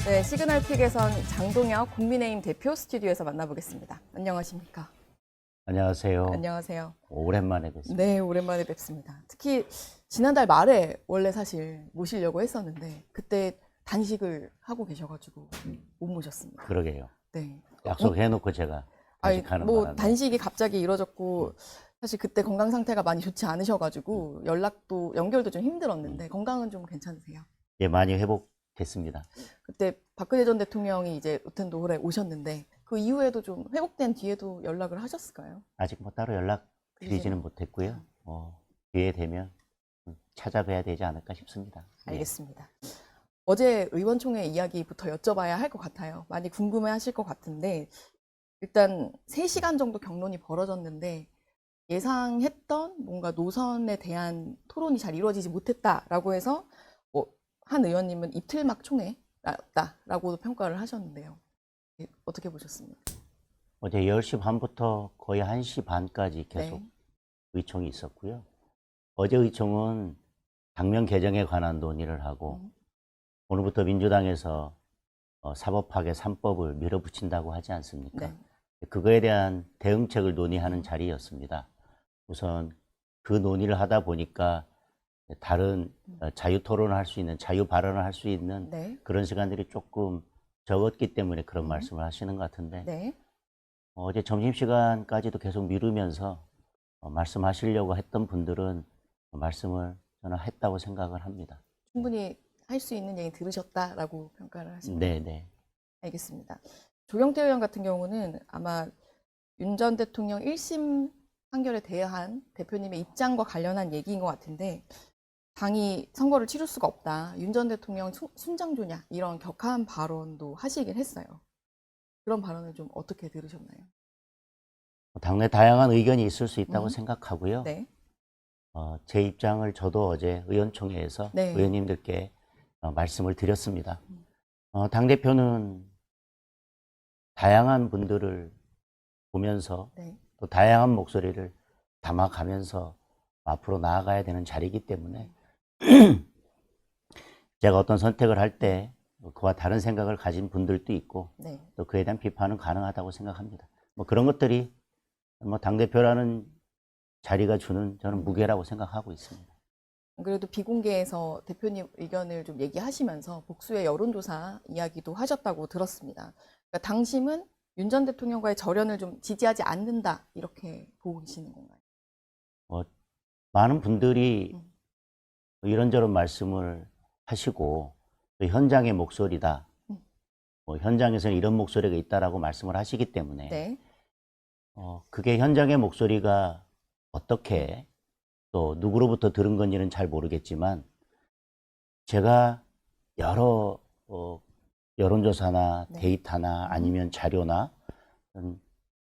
네, 시그널 픽에선 장동혁 국민의힘 대표 스튜디오에서 만나보겠습니다. 안녕하십니까? 안녕하세요. 안녕하세요. 오랜만에 뵙습니다. 네, 오랜만에 뵙습니다. 특히 지난달 말에 원래 사실 모시려고 했었는데 그때 단식을 하고 계셔가지고 못 모셨습니다. 그러게요. 네. 약속해놓고 제가 단식하는 뭐 바람에 단식이 갑자기 이뤄졌고 사실 그때 건강 상태가 많이 좋지 않으셔가지고 연결도 좀 힘들었는데 건강은 좀 괜찮으세요? 예, 많이 회복됐습니다. 그때 박근혜 전 대통령이 이제 로텐도홀에 오셨는데 그 이후에도 좀 회복된 뒤에도 연락을 하셨을까요? 아직 뭐 따로 연락 드리지는 못했고요. 기회 되면 찾아뵈야 되지 않을까 싶습니다. 알겠습니다. 어제 의원총회 이야기부터 여쭤봐야 할 것 같아요. 많이 궁금해 하실 것 같은데 일단 3시간 정도 경론이 벌어졌는데 예상했던 뭔가 노선에 대한 토론이 잘 이루어지지 못했다라고 해서 한 의원님은 이틀막 총회였다라고 평가를 하셨는데요. 어떻게 보셨습니까? 어제 10시 반부터 거의 1시 반까지 계속 네. 의총이 있었고요. 어제 의총은 당면 개정에 관한 논의를 하고 오늘부터 민주당에서 사법파괴 3법을 밀어붙인다고 하지 않습니까? 네. 그거에 대한 대응책을 논의하는 자리였습니다. 우선 그 논의를 하다 보니까 다른 자유 토론을 할 수 있는, 자유 발언을 할 수 있는 네. 그런 시간들이 조금 적었기 때문에 그런 말씀을 하시는 것 같은데 네. 어제 점심시간까지도 계속 미루면서 말씀하시려고 했던 분들은 말씀을 저는 했다고 생각을 합니다. 충분히 할 수 있는 얘기 들으셨다라고 평가를 하십니다. 네네. 알겠습니다. 조경태 의원 같은 경우는 아마 윤 전 대통령 1심 판결에 대한 대표님의 입장과 관련한 얘기인 것 같은데 당이 선거를 치를 수가 없다. 윤 전 대통령 순장조냐 이런 격한 발언도 하시긴 했어요. 그런 발언을 좀 어떻게 들으셨나요? 당내 다양한 의견이 있을 수 있다고 생각하고요. 네. 제 입장을 저도 어제 의원총회에서 네. 의원님들께 말씀을 드렸습니다. 당대표는 다양한 분들을 보면서 네. 또 다양한 목소리를 담아가면서 앞으로 나아가야 되는 자리이기 때문에 제가 어떤 선택을 할 때 그와 다른 생각을 가진 분들도 있고 네. 또 그에 대한 비판은 가능하다고 생각합니다. 뭐 그런 것들이 뭐 당대표라는 자리가 주는 저는 무게라고 생각하고 있습니다. 그래도 비공개에서 대표님 의견을 좀 얘기하시면서 복수의 여론조사 이야기도 하셨다고 들었습니다. 그러니까 당심은 윤 전 대통령과의 절연을 좀 지지하지 않는다 이렇게 보고 계시는 건가요? 많은 분들이 이런저런 말씀을 하시고 또 현장의 목소리다. 현장에서는 이런 목소리가 있다라고 말씀을 하시기 때문에 네. 그게 현장의 목소리가 어떻게 또 누구로부터 들은 건지는 잘 모르겠지만 제가 여러 여론조사나 네. 데이터나 아니면 자료나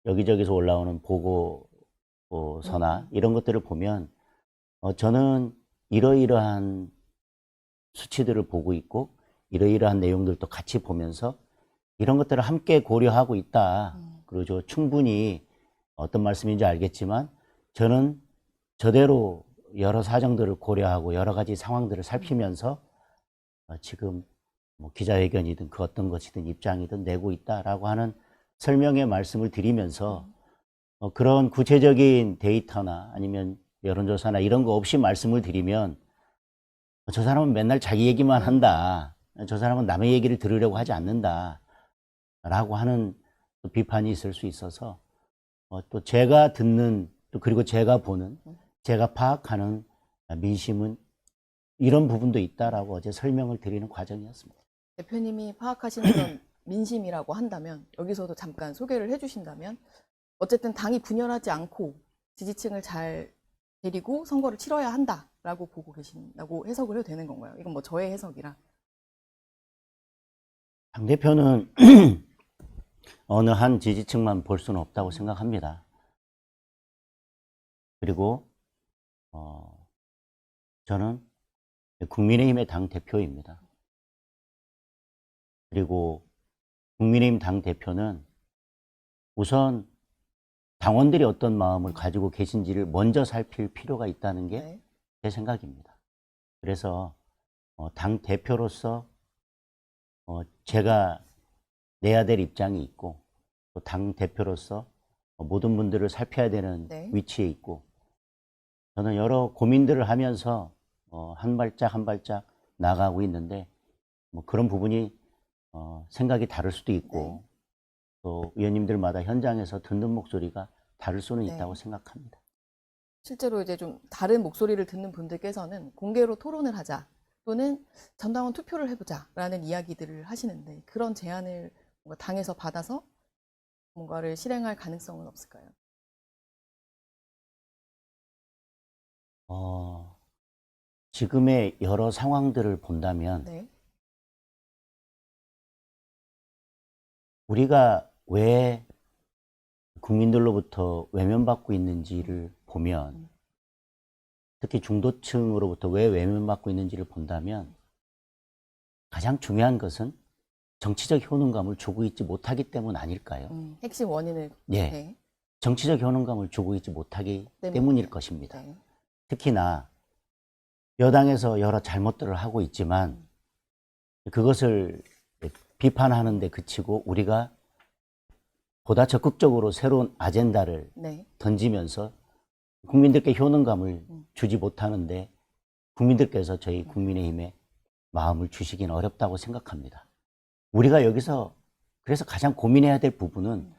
여기저기서 올라오는 보고서나 이런 것들을 보면 저는 이러이러한 수치들을 보고 있고 이러이러한 내용들도 같이 보면서 이런 것들을 함께 고려하고 있다. 그리고 충분히 어떤 말씀인지 알겠지만 저는 저대로 여러 사정들을 고려하고 여러 가지 상황들을 살피면서 지금 뭐 기자회견이든 그 어떤 것이든 입장이든 내고 있다라고 하는 설명의 말씀을 드리면서 그런 구체적인 데이터나 아니면 여론조사나 이런 거 없이 말씀을 드리면 저 사람은 맨날 자기 얘기만 한다. 저 사람은 남의 얘기를 들으려고 하지 않는다. 라고 하는 비판이 있을 수 있어서 또 제가 듣는 또 그리고 제가 보는 제가 파악하는 민심은 이런 부분도 있다라고 어제 설명을 드리는 과정이었습니다. 대표님이 파악하시는 그런 민심이라고 한다면 여기서도 잠깐 소개를 해주신다면 어쨌든 당이 분열하지 않고 지지층을 잘 데리고 선거를 치러야 한다라고 보고 계신다고 해석을 해도 되는 건가요? 이건 뭐 저의 해석이라. 당대표는 어느 한 지지층만 볼 수는 없다고 생각합니다. 그리고 저는 국민의힘의 당대표입니다. 그리고 국민의힘 당대표는 우선 당원들이 어떤 마음을 가지고 계신지를 먼저 살필 필요가 있다는 게 제 생각입니다. 그래서 당대표로서 제가 내야 될 입장이 있고 또 당 대표로서 모든 분들을 살펴야 되는 네. 위치에 있고 저는 여러 고민들을 하면서 한 발짝 한 발짝 나가고 있는데 뭐 그런 부분이 생각이 다를 수도 있고 네. 또 의원님들마다 현장에서 듣는 목소리가 다를 수는 네. 있다고 생각합니다. 실제로 이제 좀 다른 목소리를 듣는 분들께서는 공개로 토론을 하자 또는 전당원 투표를 해보자라는 이야기들을 하시는데 그런 제안을 뭔가 당에서 받아서 뭔가를 실행할 가능성은 없을까요? 지금의 여러 상황들을 본다면 네. 우리가 왜 국민들로부터 외면받고 있는지를 보면 특히 중도층으로부터 왜 외면받고 있는지를 본다면 가장 중요한 것은 정치적 효능감을 주고 있지 못하기 때문 아닐까요? 핵심 원인을 예, 네. 정치적 효능감을 주고 있지 못하기 때문일 때문이에요. 것입니다. 네. 특히나 여당에서 여러 잘못들을 하고 있지만 그것을 비판하는 데 그치고 우리가 보다 적극적으로 새로운 아젠다를 네. 던지면서 국민들께 효능감을 주지 못하는데 국민들께서 저희 국민의힘에 마음을 주시기는 어렵다고 생각합니다. 우리가 여기서 그래서 가장 고민해야 될 부분은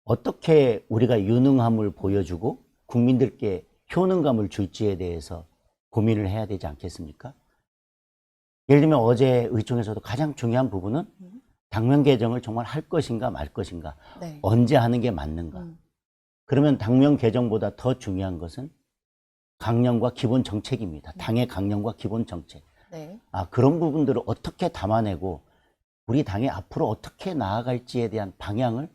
어떻게 우리가 유능함을 보여주고 국민들께 효능감을 줄지에 대해서 고민을 해야 되지 않겠습니까? 예를 들면 어제 의총에서도 가장 중요한 부분은 당면 개정을 정말 할 것인가 말 것인가, 네. 언제 하는 게 맞는가. 그러면 당면 개정보다 더 중요한 것은 강령과 기본 정책입니다. 당의 강령과 기본 정책. 네. 그런 부분들을 어떻게 담아내고 우리 당이 앞으로 어떻게 나아갈지에 대한 방향을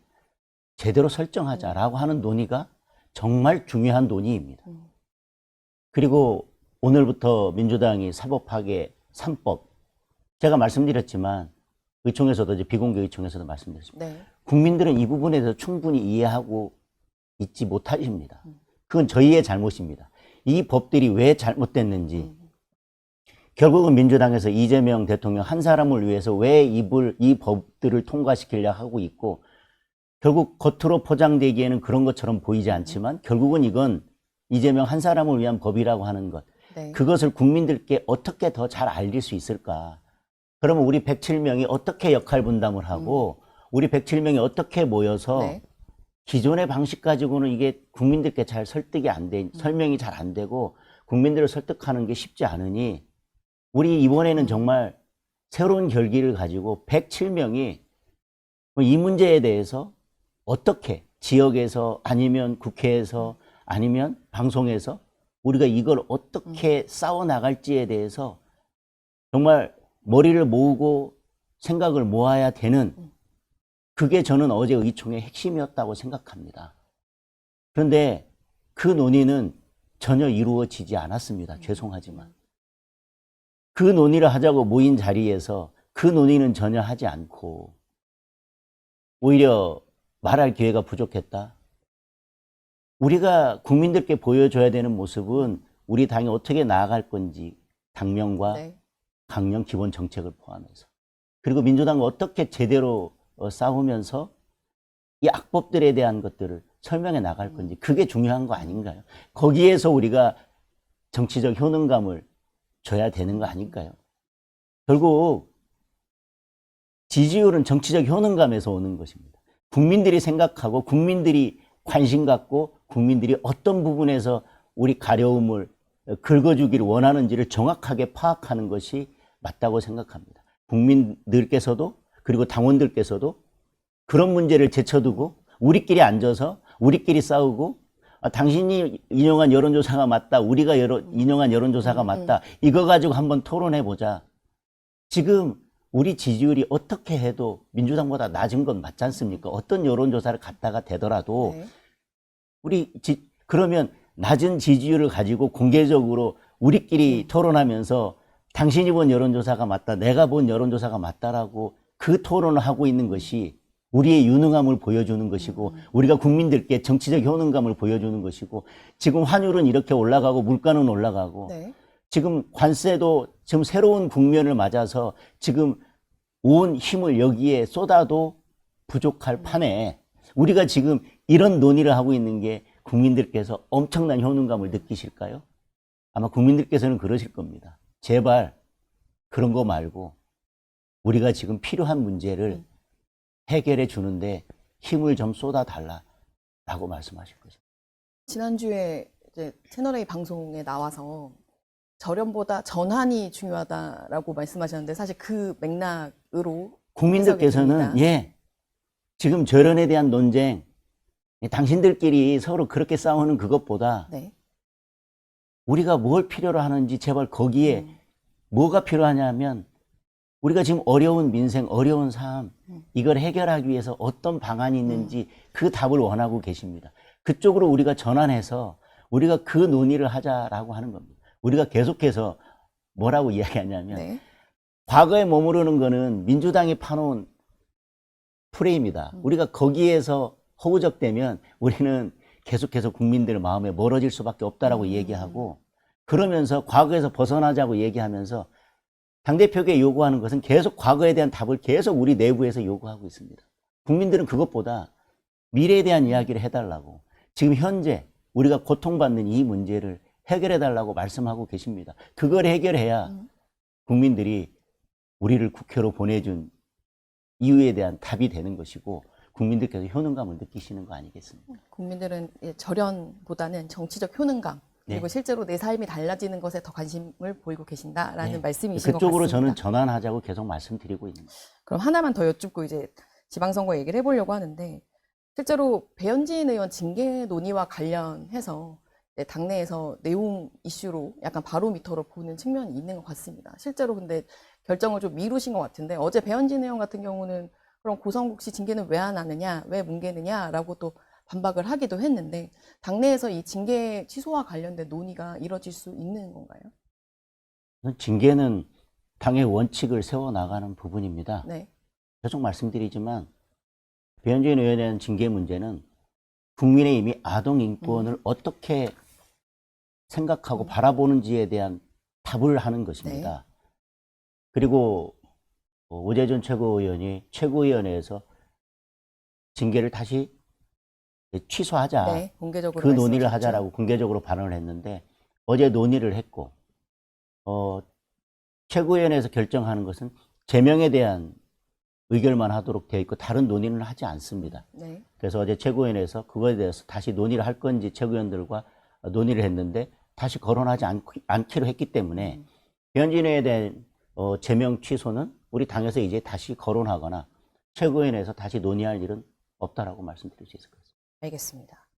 제대로 설정하자라고 하는 논의가 정말 중요한 논의입니다. 그리고 오늘부터 민주당이 사법파괴 3법, 제가 말씀드렸지만 의총에서도 이제 비공개 의총에서도 말씀드렸습니다. 네. 국민들은 이 부분에 대해서 충분히 이해하고 있지 못하십니다. 그건 저희의 잘못입니다. 이 법들이 왜 잘못됐는지, 결국은 민주당에서 이재명 대통령 한 사람을 위해서 왜 이 법들을 통과시키려 하고 있고, 결국 겉으로 포장되기에는 그런 것처럼 보이지 않지만 결국은 이건 이재명 한 사람을 위한 법이라고 하는 것, 네. 그것을 국민들께 어떻게 더 잘 알릴 수 있을까? 그러면 우리 107명이 어떻게 역할 분담을 하고 우리 107명이 어떻게 모여서 네. 기존의 방식 가지고는 이게 국민들께 잘 설득이 안 돼, 설명이 잘 안 되고 국민들을 설득하는 게 쉽지 않으니 우리 이번에는 정말 새로운 결기를 가지고 107명이 이 문제에 대해서 어떻게 지역에서 아니면 국회에서 아니면 방송에서 우리가 이걸 어떻게 싸워 나갈지에 대해서 정말 머리를 모으고 생각을 모아야 되는, 그게 저는 어제 의총의 핵심이었다고 생각합니다. 그런데 그 논의는 전혀 이루어지지 않았습니다. 죄송하지만. 그 논의를 하자고 모인 자리에서 그 논의는 전혀 하지 않고 오히려 말할 기회가 부족했다. 우리가 국민들께 보여줘야 되는 모습은 우리 당이 어떻게 나아갈 건지, 당명과 네. 강령 기본 정책을 포함해서, 그리고 민주당과 어떻게 제대로 싸우면서 이 악법들에 대한 것들을 설명해 나갈 건지, 그게 중요한 거 아닌가요? 거기에서 우리가 정치적 효능감을 줘야 되는 거 아닐까요? 결국 지지율은 정치적 효능감에서 오는 것입니다. 국민들이 생각하고 국민들이 관심 갖고 국민들이 어떤 부분에서 우리 가려움을 긁어주기를 원하는지를 정확하게 파악하는 것이 맞다고 생각합니다. 국민들께서도 그리고 당원들께서도 그런 문제를 제쳐두고 우리끼리 앉아서 우리끼리 싸우고 당신이 인용한 여론조사가 맞다, 우리가 인용한 여론조사가 맞다, 이거 가지고 한번 토론해보자. 지금 우리 지지율이 어떻게 해도 민주당보다 낮은 건 맞지 않습니까? 어떤 여론조사를 갖다가 대더라도 네. 그러면 낮은 지지율을 가지고 공개적으로 우리끼리 토론하면서 당신이 본 여론조사가 맞다, 내가 본 여론조사가 맞다라고 그 토론을 하고 있는 것이 우리의 유능함을 보여주는 것이고 우리가 국민들께 정치적 효능감을 보여주는 것이고, 지금 환율은 이렇게 올라가고 물가는 올라가고 네. 지금 관세도 지금 새로운 국면을 맞아서 지금 온 힘을 여기에 쏟아도 부족할 판에 우리가 지금 이런 논의를 하고 있는 게 국민들께서 엄청난 효능감을 느끼실까요? 아마 국민들께서는 그러실 겁니다. 제발 그런 거 말고 우리가 지금 필요한 문제를 해결해 주는데 힘을 좀 쏟아달라라고 말씀하실 것입니다. 지난주에 이제 채널A 방송에 나와서 절연보다 전환이 중요하다라고 말씀하셨는데 사실 그 맥락으로 국민들께서는 해석이 됩니다. 예, 지금 절연에 대한 논쟁, 당신들끼리 서로 그렇게 싸우는 그것보다 네. 우리가 뭘 필요로 하는지 제발 거기에 뭐가 필요하냐면 우리가 지금 어려운 민생, 어려운 삶 이걸 해결하기 위해서 어떤 방안이 있는지 그 답을 원하고 계십니다. 그쪽으로 우리가 전환해서 우리가 그 논의를 하자라고 하는 겁니다. 우리가 계속해서 뭐라고 이야기하냐면 네. 과거에 머무르는 거는 민주당이 파놓은 프레임이다. 우리가 거기에서 허우적대면 우리는 계속해서 국민들 마음에 멀어질 수밖에 없다라고 얘기하고 그러면서 과거에서 벗어나자고 얘기하면서 당대표에게 요구하는 것은 계속 과거에 대한 답을 계속 우리 내부에서 요구하고 있습니다. 국민들은 그것보다 미래에 대한 이야기를 해달라고 지금 현재 우리가 고통받는 이 문제를 해결해달라고 말씀하고 계십니다. 그걸 해결해야 국민들이 우리를 국회로 보내준 이유에 대한 답이 되는 것이고 국민들께서 효능감을 느끼시는 거 아니겠습니까? 국민들은 절연보다는 정치적 효능감 그리고 네. 실제로 내 삶이 달라지는 것에 더 관심을 보이고 계신다라는 네. 말씀이신 것 그쪽으로 같습니다. 저는 전환하자고 계속 말씀드리고 있는 거예요. 그럼 하나만 더 여쭙고 이제 지방선거 얘기를 해보려고 하는데 실제로 배현진 의원 징계 논의와 관련해서 당내에서 내용 이슈로 약간 바로미터로 보는 측면이 있는 것 같습니다. 실제로 근데 결정을 좀 미루신 것 같은데 어제 배현진 의원 같은 경우는 그럼 고성국 씨 징계는 왜 안 하느냐, 왜 뭉개느냐라고 또 반박을 하기도 했는데 당내에서 이 징계 취소와 관련된 논의가 이뤄질 수 있는 건가요? 징계는 당의 원칙을 세워나가는 부분입니다. 네. 계속 말씀드리지만 배현진 의원에 대한 징계 문제는 국민의힘이 아동 인권을 어떻게 생각하고 바라보는지에 대한 답을 하는 것입니다. 네. 그리고 오재준 최고위원이 최고위원회에서 징계를 다시 취소하자. 네, 공개적으로 그 논의를 말씀하셨죠. 하자라고 공개적으로 발언을 했는데 어제 논의를 했고 최고위원회에서 결정하는 것은 제명에 대한 의결만 하도록 되어 있고 다른 논의는 하지 않습니다. 네. 그래서 어제 최고위원회에서 그거에 대해서 다시 논의를 할 건지 최고위원들과 논의를 했는데 다시 거론하지 않기로 했기 때문에 배현진 의원에 대한 제명 취소는 우리 당에서 이제 다시 거론하거나 최고위원회에서 다시 논의할 일은 없다라고 말씀드릴 수 있을 것 같습니다. 알겠습니다.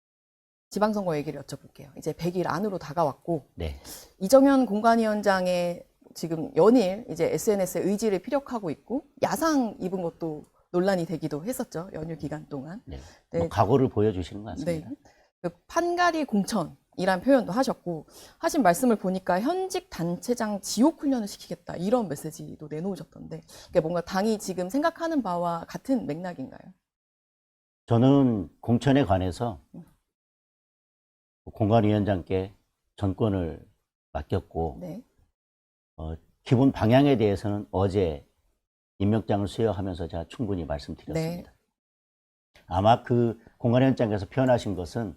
지방선거 얘기를 여쭤볼게요. 이제 100일 안으로 다가왔고 네. 이정현 공관위원장의 지금 연일 이제 SNS에 의지를 피력하고 있고 야상 입은 것도 논란이 되기도 했었죠. 연휴 기간 동안. 네. 네. 뭐 각오를 보여주시는 것 네. 같습니다. 그 판가리 공천이란 표현도 하셨고 하신 말씀을 보니까 현직 단체장 지옥 훈련을 시키겠다 이런 메시지도 내놓으셨던데 그게 뭔가 당이 지금 생각하는 바와 같은 맥락인가요? 저는 공천에 관해서 공관위원장께 전권을 맡겼고 네. 기본 방향에 대해서는 어제 임명장을 수여하면서 제가 충분히 말씀드렸습니다. 네. 아마 그 공관위원장께서 표현하신 것은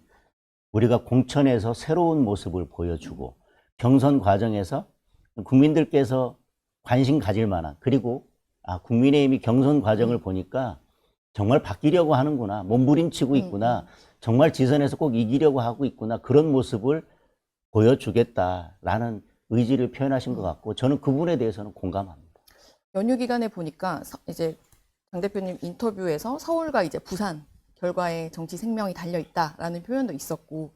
우리가 공천에서 새로운 모습을 보여주고 경선 과정에서 국민들께서 관심 가질 만한 그리고 국민의힘이 경선 과정을 보니까 정말 바뀌려고 하는구나, 몸부림치고 있구나, 정말 지선에서 꼭 이기려고 하고 있구나 그런 모습을 보여주겠다라는 의지를 표현하신 것 같고 저는 그 부분에 대해서는 공감합니다. 연휴 기간에 보니까 이제 장 대표님 인터뷰에서 서울과 이제 부산 결과에 정치 생명이 달려 있다라는 표현도 있었고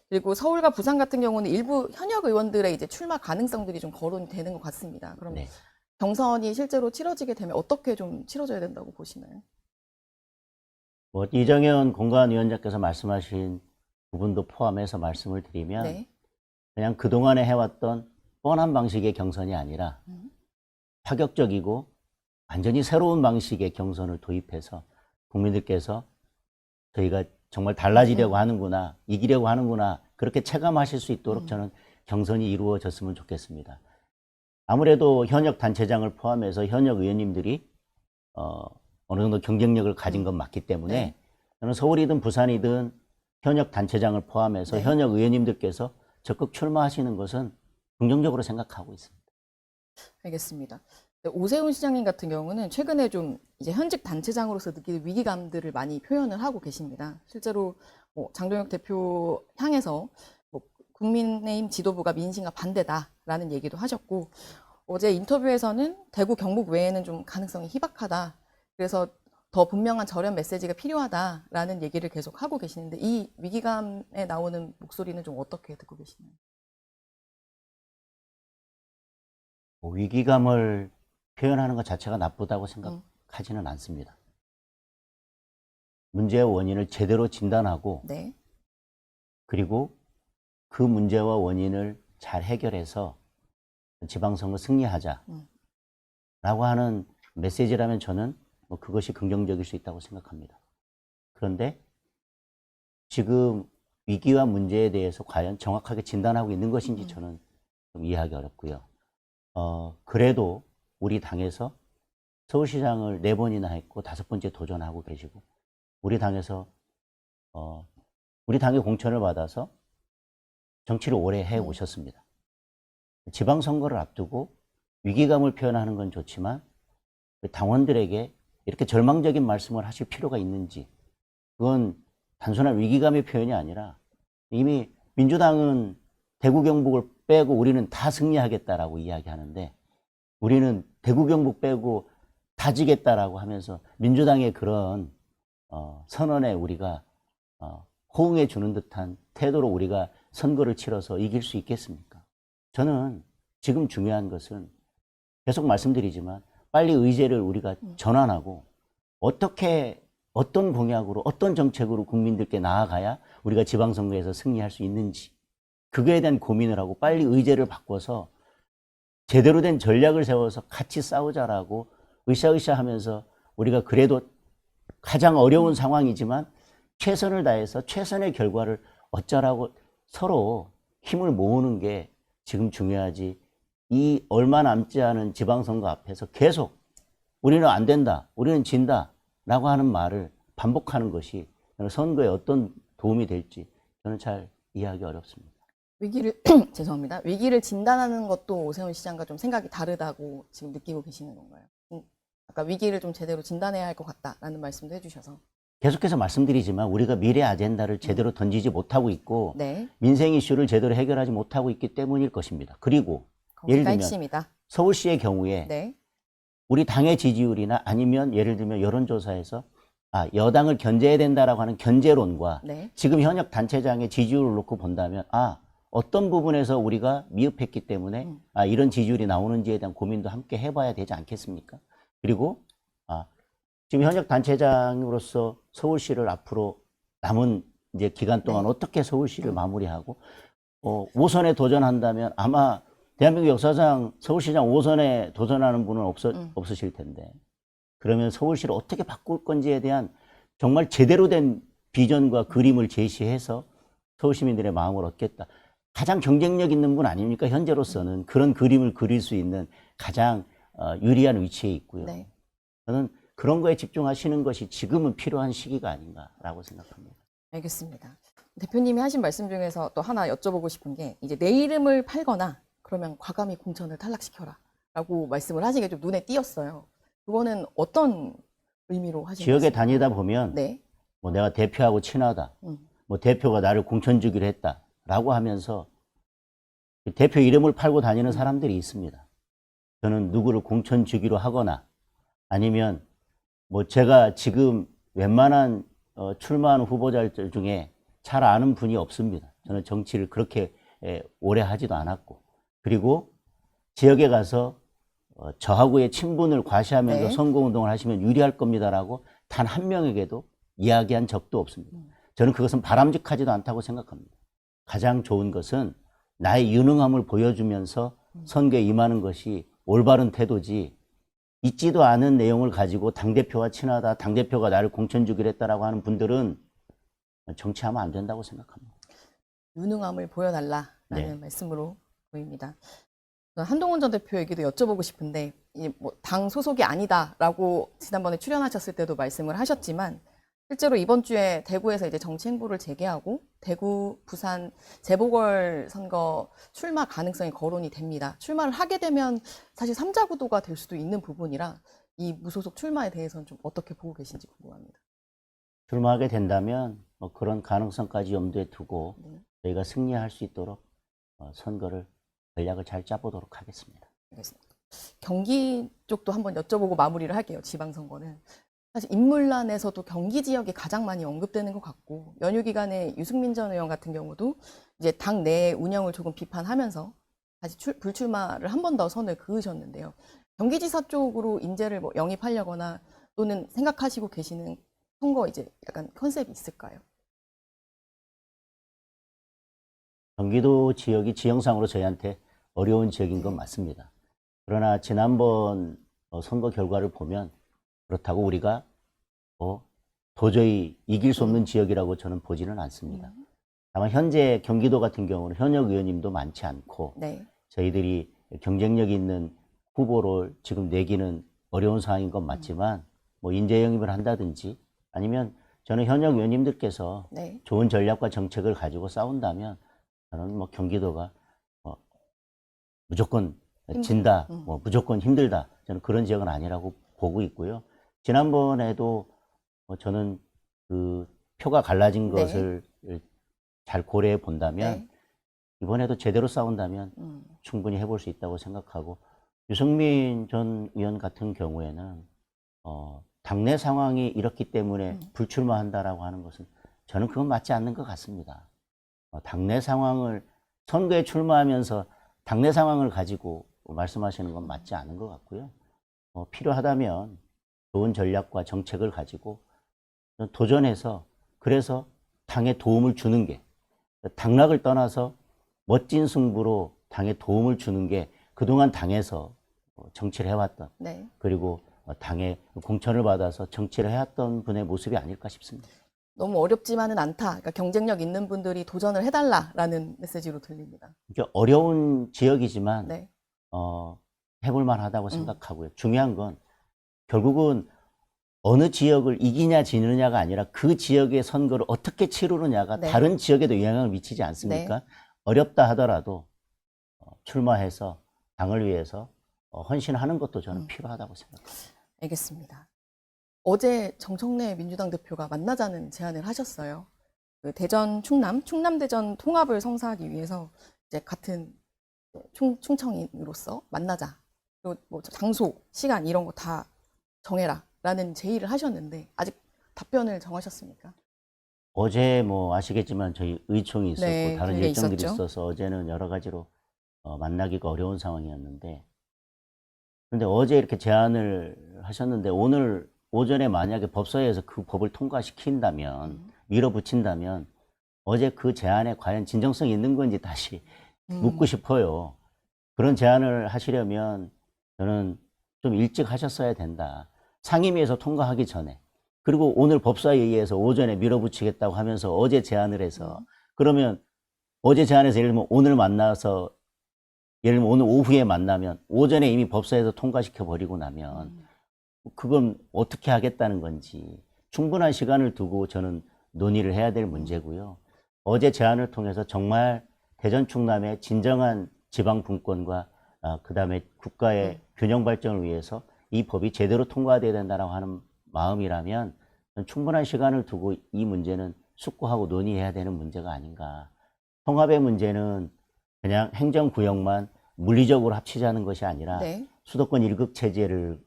그리고 서울과 부산 같은 경우는 일부 현역 의원들의 이제 출마 가능성들이 좀 거론이 되는 것 같습니다. 그럼 네. 경선이 실제로 치러지게 되면 어떻게 좀 치러져야 된다고 보시나요? 이정현 공관위원장께서 말씀하신 부분도 포함해서 말씀을 드리면 네. 그냥 그동안에 해왔던 뻔한 방식의 경선이 아니라 파격적이고 완전히 새로운 방식의 경선을 도입해서 국민들께서 저희가 정말 달라지려고 하는구나, 이기려고 하는구나 그렇게 체감하실 수 있도록 저는 경선이 이루어졌으면 좋겠습니다. 아무래도 현역 단체장을 포함해서 현역 의원님들이 어느 정도 경쟁력을 가진 건 맞기 때문에 네. 저는 서울이든 부산이든 현역 단체장을 포함해서 네. 현역 의원님들께서 적극 출마하시는 것은 긍정적으로 생각하고 있습니다. 알겠습니다. 네, 오세훈 시장님 같은 경우는 최근에 좀 이제 현직 단체장으로서 느끼는 위기감들을 많이 표현을 하고 계십니다. 실제로 뭐 장동혁 대표 향해서 뭐 국민의힘 지도부가 민심과 반대다라는 얘기도 하셨고, 어제 인터뷰에서는 대구 경북 외에는 좀 가능성이 희박하다. 그래서 더 분명한 절연 메시지가 필요하다라는 얘기를 계속 하고 계시는데, 이 위기감에 나오는 목소리는 좀 어떻게 듣고 계시나요? 뭐 위기감을 표현하는 것 자체가 나쁘다고 생각하지는 않습니다. 문제의 원인을 제대로 진단하고 네. 그리고 그 문제와 원인을 잘 해결해서 지방선거 승리하자라고 하는 메시지라면 저는 뭐 그것이 긍정적일 수 있다고 생각합니다. 그런데 지금 위기와 문제에 대해서 과연 정확하게 진단하고 있는 것인지 저는 좀 이해하기 어렵고요. 그래도 우리 당에서 서울시장을 4번이나 했고 5번째 도전하고 계시고, 우리 당에서 우리 당의 공천을 받아서 정치를 오래 해 오셨습니다. 지방선거를 앞두고 위기감을 표현하는 건 좋지만 당원들에게 이렇게 절망적인 말씀을 하실 필요가 있는지, 그건 단순한 위기감의 표현이 아니라 이미 민주당은 대구 경북을 빼고 우리는 다 승리하겠다라고 이야기하는데, 우리는 대구 경북 빼고 다 지겠다라고 하면서 민주당의 그런 선언에 우리가 호응해 주는 듯한 태도로 우리가 선거를 치러서 이길 수 있겠습니까? 저는 지금 중요한 것은 계속 말씀드리지만 빨리 의제를 우리가 전환하고 어떻게, 어떤 공약으로, 어떤 정책으로 국민들께 나아가야 우리가 지방선거에서 승리할 수 있는지, 그거에 대한 고민을 하고 빨리 의제를 바꿔서 제대로 된 전략을 세워서 같이 싸우자라고 으쌰으쌰 하면서, 우리가 그래도 가장 어려운 상황이지만 최선을 다해서 최선의 결과를 얻자라고 서로 힘을 모으는 게 지금 중요하지, 이 얼마 남지 않은 지방선거 앞에서 계속 우리는 안 된다, 우리는 진다 라고 하는 말을 반복하는 것이 선거에 어떤 도움이 될지 저는 잘 이해하기 어렵습니다. 위기를 죄송합니다. 위기를 진단하는 것도 오세훈 시장과 좀 생각이 다르다고 지금 느끼고 계시는 건가요? 아까 위기를 좀 제대로 진단해야 할 것 같다라는 말씀도 해주셔서. 계속해서 말씀드리지만 우리가 미래 아젠다를 제대로 던지지 못하고 있고 네. 민생 이슈를 제대로 해결하지 못하고 있기 때문일 것입니다. 그리고 예를 거기가 들면 핵심이다. 서울시의 경우에 네. 우리 당의 지지율이나 아니면 예를 들면 여론조사에서 여당을 견제해야 된다라고 하는 견제론과 네. 지금 현역 단체장의 지지율을 놓고 본다면 어떤 부분에서 우리가 미흡했기 때문에 이런 지지율이 나오는지에 대한 고민도 함께 해봐야 되지 않겠습니까? 그리고 지금 현역 단체장으로서 서울시를 앞으로 남은 이제 기간 동안 어떻게 서울시를 마무리하고 5선에 도전한다면 아마 대한민국 역사상 서울시장 5선에 도전하는 분은 없으실 텐데, 그러면 서울시를 어떻게 바꿀 건지에 대한 정말 제대로 된 비전과 그림을 제시해서 서울 시민들의 마음을 얻겠다. 가장 경쟁력 있는 분 아닙니까? 현재로서는 그런 그림을 그릴 수 있는 가장 유리한 위치에 있고요. 네. 저는 그런 거에 집중하시는 것이 지금은 필요한 시기가 아닌가라고 생각합니다. 알겠습니다. 대표님이 하신 말씀 중에서 또 하나 여쭤보고 싶은 게, 이제 내 이름을 팔거나 그러면 과감히 공천을 탈락시켜라 라고 말씀을 하신 게 좀 눈에 띄었어요. 그거는 어떤 의미로 하신 지역에 말씀인가요? 다니다 보면 네. 뭐 내가 대표하고 친하다, 뭐 대표가 나를 공천 주기로 했다라고 하면서 대표 이름을 팔고 다니는 사람들이 있습니다. 저는 누구를 공천 주기로 하거나 아니면 뭐 제가 지금 웬만한 출마하는 후보자들 중에 잘 아는 분이 없습니다. 저는 정치를 그렇게 오래 하지도 않았고, 그리고 지역에 가서 저하고의 친분을 과시하면서 네. 선거운동을 하시면 유리할 겁니다라고 단 한 명에게도 이야기한 적도 없습니다. 저는 그것은 바람직하지도 않다고 생각합니다. 가장 좋은 것은 나의 유능함을 보여주면서 선거에 임하는 것이 올바른 태도지, 있지도 않은 내용을 가지고 당대표와 친하다, 당대표가 나를 공천 주기로 했다라고 하는 분들은 정치하면 안 된다고 생각합니다. 유능함을 보여달라라는 네. 말씀으로 보입니다. 한동훈 전 대표 얘기도 여쭤보고 싶은데, 뭐 당 소속이 아니다라고 지난번에 출연하셨을 때도 말씀을 하셨지만 실제로 이번 주에 대구에서 이제 정치 행보를 재개하고 대구, 부산 재보궐 선거 출마 가능성이 거론이 됩니다. 출마를 하게 되면 사실 삼자 구도가 될 수도 있는 부분이라 이 무소속 출마에 대해서는 좀 어떻게 보고 계신지 궁금합니다. 출마하게 된다면 뭐 그런 가능성까지 염두에 두고 네. 저희가 승리할 수 있도록 선거를 전략을 잘 짜보도록 하겠습니다. 알겠습니다. 경기 쪽도 한번 여쭤보고 마무리를 할게요. 지방선거는. 사실 인물란에서도 경기 지역이 가장 많이 언급되는 것 같고 연휴 기간에 유승민 전 의원 같은 경우도 이제 당 내 운영을 조금 비판하면서 다시 불출마를 한 번 더 선을 그으셨는데요. 경기지사 쪽으로 인재를 뭐 영입하려거나 또는 생각하시고 계시는 선거 이제 약간 컨셉이 있을까요? 경기도 지역이 지형상으로 저희한테 어려운 지역인 건 맞습니다. 그러나 지난번 선거 결과를 보면 그렇다고 우리가 도저히 이길 수 없는 지역이라고 저는 보지는 않습니다. 다만 현재 경기도 같은 경우는 현역 의원님도 많지 않고 네. 저희들이 경쟁력 있는 후보를 지금 내기는 어려운 상황인 건 맞지만 뭐 인재 영입을 한다든지 아니면 저는 현역 의원님들께서 네. 좋은 전략과 정책을 가지고 싸운다면 저는 뭐 경기도가 무조건 진다, 뭐 무조건 힘들다. 저는 그런 지역은 아니라고 보고 있고요. 지난번에도 저는 그 표가 갈라진 네. 것을 잘 고려해 본다면 네. 이번에도 제대로 싸운다면 충분히 해볼 수 있다고 생각하고 유승민 전 의원 같은 경우에는 당내 상황이 이렇기 때문에 불출마한다라고 하는 것은 저는 그건 맞지 않는 것 같습니다. 당내 상황을 선거에 출마하면서 당내 상황을 가지고 말씀하시는 건 맞지 않은 것 같고요. 필요하다면 좋은 전략과 정책을 가지고 도전해서 그래서 당에 도움을 주는 게 당락을 떠나서 멋진 승부로 당에 도움을 주는 게 그동안 당에서 정치를 해왔던 네. 그리고 당에 공천을 받아서 정치를 해왔던 분의 모습이 아닐까 싶습니다. 너무 어렵지만은 않다. 그러니까 경쟁력 있는 분들이 도전을 해달라라는 메시지로 들립니다. 어려운 지역이지만 네. 해볼 만하다고 생각하고요. 중요한 건 결국은 어느 지역을 이기냐 지느냐가 아니라 그 지역의 선거를 어떻게 치르느냐가 네. 다른 지역에도 영향을 미치지 않습니까? 네. 어렵다 하더라도 출마해서 당을 위해서 헌신하는 것도 저는 필요하다고 생각합니다. 알겠습니다. 어제 정청래 민주당 대표가 만나자는 제안을 하셨어요. 그 대전 충남 대전 통합을 성사하기 위해서 이제 같은 충청인으로서 만나자. 그리고 뭐 장소, 시간 이런 거 다 정해라라는 제의를 하셨는데 아직 답변을 정하셨습니까? 어제 뭐 아시겠지만 저희 의총이 있었고 네, 다른 그게 일정들이 있었죠. 있어서 어제는 여러 가지로 만나기가 어려운 상황이었는데 근데 어제 이렇게 제안을 하셨는데 오늘 오전에 만약에 법사위에서 그 법을 통과시킨다면 밀어붙인다면 어제 그 제안에 과연 진정성이 있는 건지 다시 묻고 싶어요. 그런 제안을 하시려면 저는 좀 일찍 하셨어야 된다. 상임위에서 통과하기 전에. 그리고 오늘 법사위에서 오전에 밀어붙이겠다고 하면서 어제 제안을 해서 그러면 어제 제안해서 예를 들면 오늘 만나서 예를 들면 오늘 오후에 만나면 오전에 이미 법사위에서 통과시켜 버리고 나면 그건 어떻게 하겠다는 건지 충분한 시간을 두고 저는 논의를 해야 될 문제고요. 어제 제안을 통해서 정말 대전 충남의 진정한 지방 분권과 그다음에 국가의 균형 발전을 위해서 이 법이 제대로 통과돼야 된다라고 하는 마음이라면 충분한 시간을 두고 이 문제는 숙고하고 논의해야 되는 문제가 아닌가. 통합의 문제는 그냥 행정구역만 물리적으로 합치자는 것이 아니라 네. 수도권 1급 체제를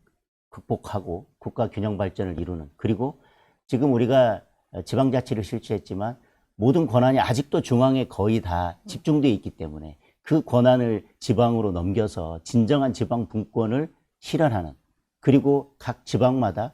극복하고 국가 균형 발전을 이루는 그리고 지금 우리가 지방자치를 실시했지만 모든 권한이 아직도 중앙에 거의 다 집중되어 있기 때문에 그 권한을 지방으로 넘겨서 진정한 지방 분권을 실현하는 그리고 각 지방마다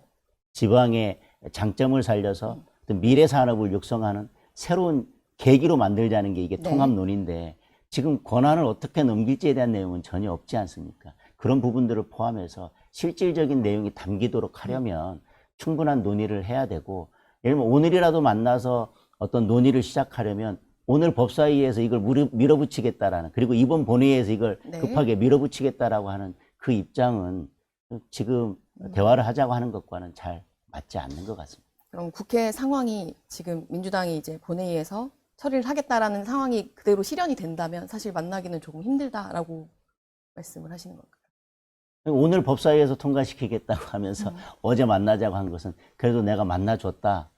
지방의 장점을 살려서 미래 산업을 육성하는 새로운 계기로 만들자는 게 이게 네. 통합론인데 지금 권한을 어떻게 넘길지에 대한 내용은 전혀 없지 않습니까? 그런 부분들을 포함해서 실질적인 내용이 담기도록 하려면 충분한 논의를 해야 되고 예를 들면 오늘이라도 만나서 어떤 논의를 시작하려면 오늘 법사위에서 이걸 밀어붙이겠다라는 그리고 이번 본회의에서 이걸 네. 급하게 밀어붙이겠다라고 하는 그 입장은 지금 대화를 하자고 하는 것과는 잘 맞지 않는 것 같습니다. 그럼 국회 상황이 지금 민주당이 이제 본회의에서 처리를 하겠다라는 상황이 그대로 실현이 된다면 사실 만나기는 조금 힘들다라고 말씀을 하시는 건가요? 오늘 법사위에서 통과시키겠다고 하면서 어제 만나자고 한 것은 그래도 내가 만나줬다.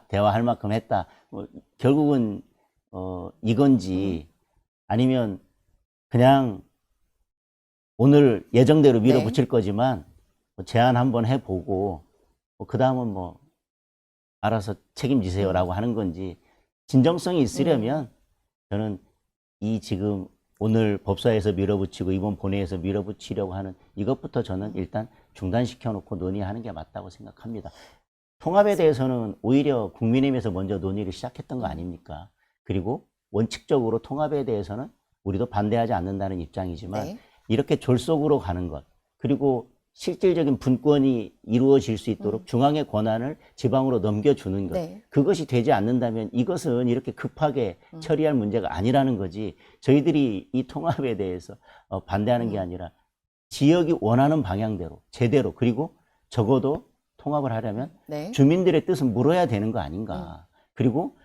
대화할 만큼 했다. 결국은 이건지 아니면 그냥 오늘 예정대로 밀어붙일 거지만 제안 한번 해보고 그 다음은 뭐 알아서 책임지세요라고 하는 건지 진정성이 있으려면 저는 이 지금 오늘 법사위에서 밀어붙이고 이번 본회의에서 밀어붙이려고 하는 이것부터 저는 일단 중단시켜 놓고 논의하는 게 맞다고 생각합니다. 통합에 대해서는 오히려 국민의힘에서 먼저 논의를 시작했던 거 아닙니까? 그리고 원칙적으로 통합에 대해서는 우리도 반대하지 않는다는 입장이지만 이렇게 졸속으로 가는 것, 그리고 실질적인 분권이 이루어질 수 있도록 중앙의 권한을 지방으로 넘겨주는 것, 그것이 되지 않는다면 이것은 이렇게 급하게 처리할 문제가 아니라는 거지. 저희들이 이 통합에 대해서 반대하는 게 아니라 지역이 원하는 방향대로 제대로, 그리고 적어도 통합을 하려면 주민들의 뜻을 물어야 되는 거 아닌가. 그리고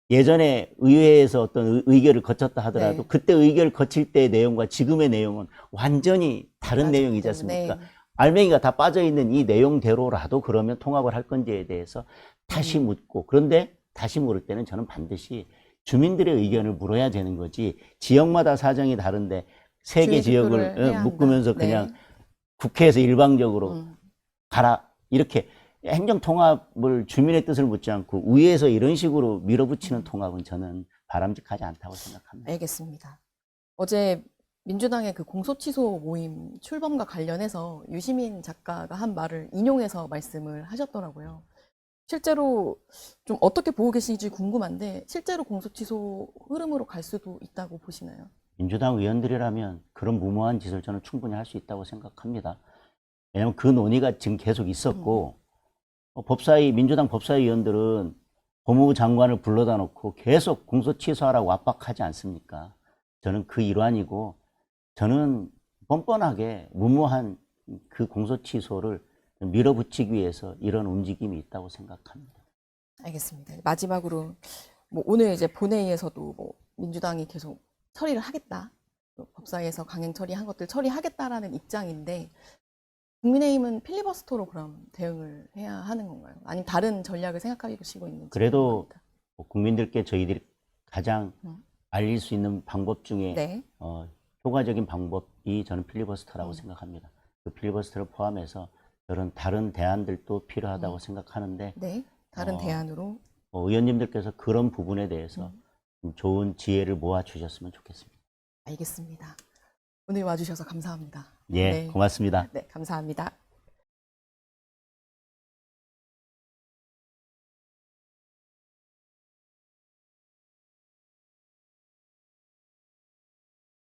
예전에 의회에서 어떤 의결을 거쳤다 하더라도 그때 의결을 거칠 때의 내용과 지금의 내용은 완전히 다른 내용이지 않습니까? 알맹이가 다 빠져있는 이 내용대로라도 그러면 통합을 할 건지에 대해서 다시 묻고, 그런데 다시 물을 때는 저는 반드시 주민들의 의견을 물어야 되는 거지, 지역마다 사정이 다른데 세 개 지역을 묶으면서 그냥 국회에서 일방적으로 가라, 이렇게 행정통합을 주민의 뜻을 묻지 않고 위에서 이런 식으로 밀어붙이는 통합은 저는 바람직하지 않다고 생각합니다. 알겠습니다. 어제 민주당의 그 공소취소 모임 출범과 관련해서 유시민 작가가 한 말을 인용해서 말씀을 하셨더라고요. 실제로 좀 어떻게 보고 계신지 궁금한데 실제로 공소취소 흐름으로 갈 수도 있다고 보시나요? 민주당 의원들이라면 그런 무모한 짓을 저는 충분히 할 수 있다고 생각합니다. 왜냐하면 그 논의가 지금 계속 있었고 민주당 법사위 의원들은 법무부 장관을 불러다 놓고 계속 공소 취소하라고 압박하지 않습니까? 저는 그 일환이고, 저는 뻔뻔하게 무모한 그 공소 취소를 밀어붙이기 위해서 이런 움직임이 있다고 생각합니다. 알겠습니다. 마지막으로 뭐 오늘 이제 본회의에서도 뭐 민주당이 계속 처리를 하겠다, 법사위에서 강행 처리한 것들 처리하겠다라는 입장인데 국민의힘은 필리버스터로 그럼 대응을 해야 하는 건가요? 아니면 다른 전략을 생각하시고 있는지? 그래도 국민들께 저희들이 가장 알릴 수 있는 방법 중에 효과적인 방법이 저는 필리버스터라고 생각합니다. 그 필리버스터를 포함해서 저런 다른 대안들도 필요하다고 생각하는데 다른 대안으로 의원님들께서 그런 부분에 대해서 좋은 지혜를 모아주셨으면 좋겠습니다. 알겠습니다. 오늘 와주셔서 감사합니다. 고맙습니다. 네, 감사합니다.